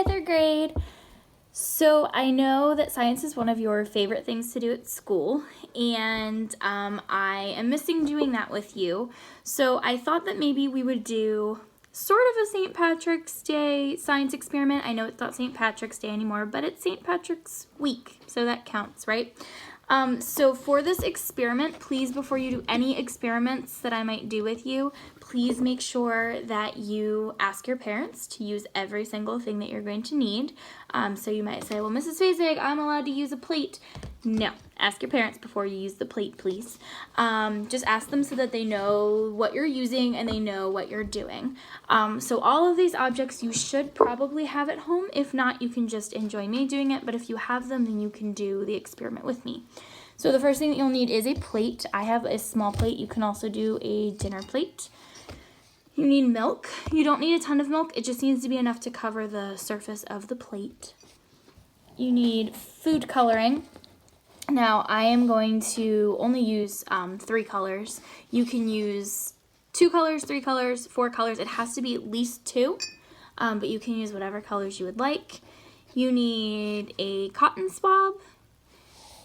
Hi, third grade. So I know that science is one of your favorite things to do at school, and I am missing doing that with you. So I thought that maybe we would do sort of a St. Patrick's Day science experiment. I know it's not St. Patrick's Day anymore, but it's St. Patrick's week, so that counts, right? So for this experiment, please, before you do any experiments that I might do with you, please make sure that you ask your parents to use every single thing that you're going to need. So you might say, well, Mrs. Fasig, I'm allowed to use a plate. No, ask your parents before you use the plate, please. Just ask them so that they know what you're using and they know what you're doing. So all of these objects you should probably have at home. If not, you can just enjoy me doing it. But if you have them, then you can do the experiment with me. So the first thing that you'll need is a plate. I have a small plate. You can also do a dinner plate. You need milk. You don't need a ton of milk. It just needs to be enough to cover the surface of the plate. You need food coloring. Now, I am going to only use 3 colors. You can use 2 colors, 3 colors, 4 colors. It has to be at least 2, but you can use whatever colors you would like. You need a cotton swab,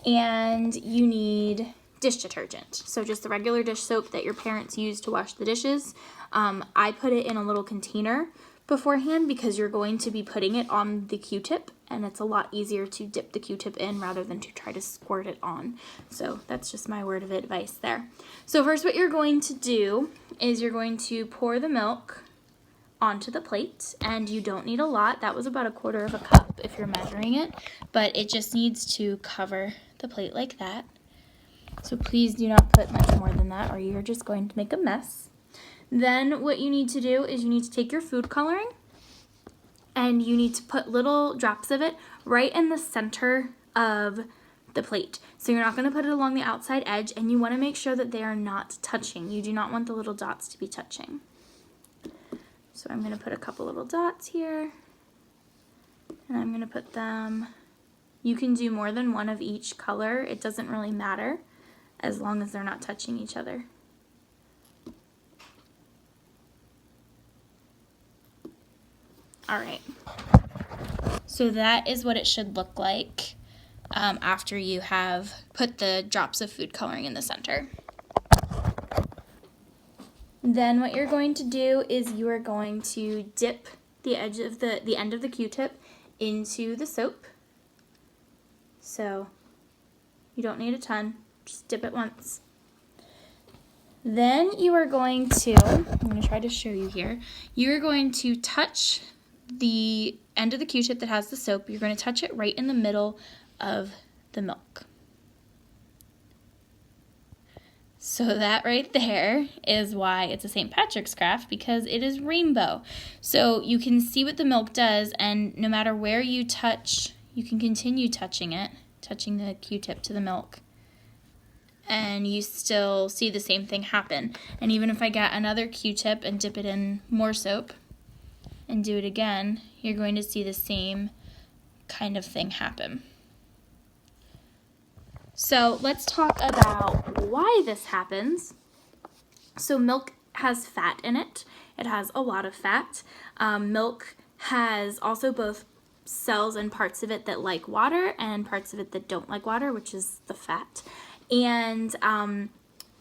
and you need dish detergent. So just the regular dish soap that your parents use to wash the dishes. I put it in a little container beforehand because you're going to be putting it on the Q-tip, and it's a lot easier to dip the Q-tip in rather than to try to squirt it on. So that's just my word of advice there. So first what you're going to do is you're going to pour the milk onto the plate, and you don't need a lot. That was about 1/4 cup if you're measuring it, but it just needs to cover the plate like that. So please do not put much more than that or you're just going to make a mess. Then what you need to do is you need to take your food coloring and you need to put little drops of it right in the center of the plate. So you're not going to put it along the outside edge, and you want to make sure that they are not touching. You do not want the little dots to be touching. So I'm going to put a couple little dots here, and I'm going to put them, you can do more than one of each color. It doesn't really matter as long as they're not touching each other. All right, so that is what it should look like after you have put the drops of food coloring in the center. Then what you're going to do is you are going to dip the edge of the end of the Q-tip into the soap. So you don't need a ton, just dip it once. Then you are going to, I'm going to try to show you here, you're going to touch the end of the Q-tip that has the soap. You're going to touch it right in the middle of the milk. So that right there is why it's a St. Patrick's craft, because it is rainbow. So you can see what the milk does, and no matter where you touch, you can continue touching it, touching the Q-tip to the milk, and you still see the same thing happen. And even if I got another Q-tip and dip it in more soap and do it again, you're going to see the same kind of thing happen. So let's talk about why this happens. So milk has fat in it. It has a lot of fat. Milk has also both cells and parts of it that like water and parts of it that don't like water, which is the fat. And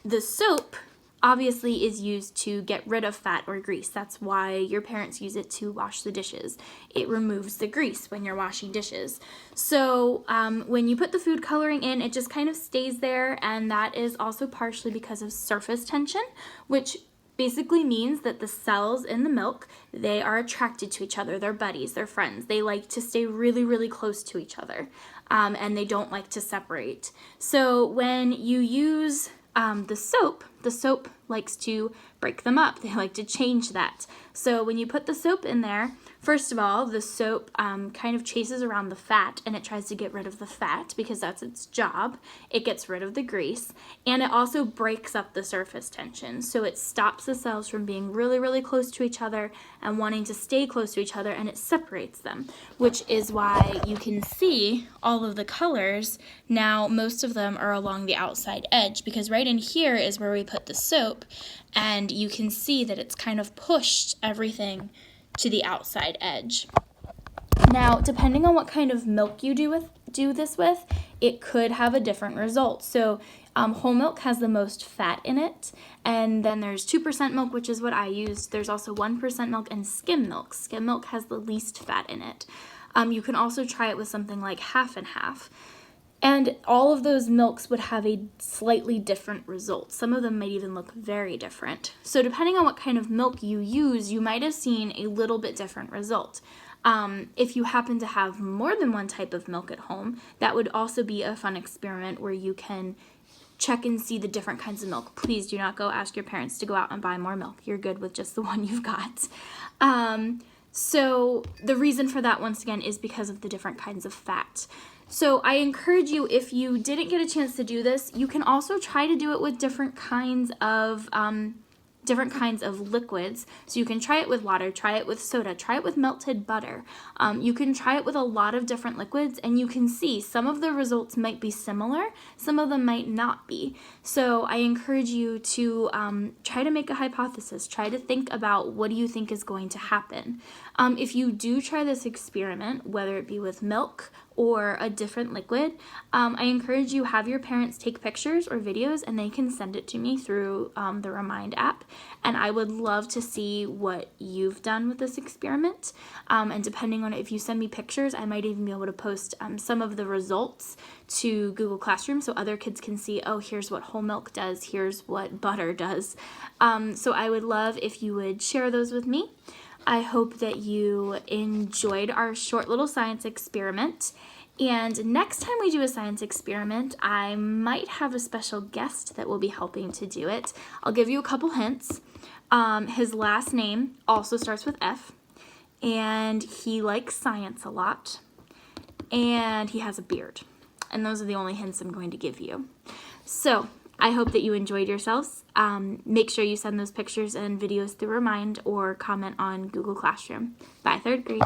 the soap obviously is used to get rid of fat or grease. That's why your parents use it to wash the dishes. It removes the grease when you're washing dishes. So when you put the food coloring in, it just kind of stays there, and that is also partially because of surface tension, which basically means that the cells in the milk, they are attracted to each other. They're buddies, they're friends. They like to stay really, really close to each other, and they don't like to separate. So when you use the soap likes to break them up. They like to change that. So when you put the soap in there, first of all, the soap kind of chases around the fat, and it tries to get rid of the fat because that's its job. It gets rid of the grease, and it also breaks up the surface tension. So it stops the cells from being really, really close to each other and wanting to stay close to each other, and it separates them, which is why you can see all of the colors. Now, most of them are along the outside edge, because right in here is where we put the soap, and you can see that it's kind of pushed everything to the outside edge. Now, depending on what kind of milk you do this with, it could have a different result. So whole milk has the most fat in it, and then there's 2% milk, which is what I use. There's also 1% milk and skim milk. Skim milk has the least fat in it. You can also try it with something like half and half. And all of those milks would have a slightly different result. Some of them might even look very different. So depending on what kind of milk you use, you might have seen a little bit different result. If you happen to have more than one type of milk at home, that would also be a fun experiment where you can check and see the different kinds of milk. Please do not go ask your parents to go out and buy more milk. You're good with just the one you've got. So the reason for that, once again, is because of the different kinds of fat. So I encourage you, if you didn't get a chance to do this, you can also try to do it with different kinds of liquids. So you can try it with water, try it with soda, try it with melted butter. You can try it with a lot of different liquids, and you can see some of the results might be similar, some of them might not be. So I encourage you to try to make a hypothesis, try to think about what do you think is going to happen. If you do try this experiment, whether it be with milk or a different liquid, I encourage you have your parents take pictures or videos, and they can send it to me through the Remind app, and I would love to see what you've done with this experiment. And depending on if you send me pictures, I might even be able to post some of the results to Google Classroom so other kids can see, oh, here's what whole milk does, here's what butter does. So I would love if you would share those with me. I hope that you enjoyed our short little science experiment. And next time we do a science experiment, I might have a special guest that will be helping to do it. I'll give you a couple hints. His last name also starts with F, and he likes science a lot, and he has a beard. And those are the only hints I'm going to give you. So I hope that you enjoyed yourselves. Make sure you send those pictures and videos through Remind or comment on Google Classroom. Bye, third grade.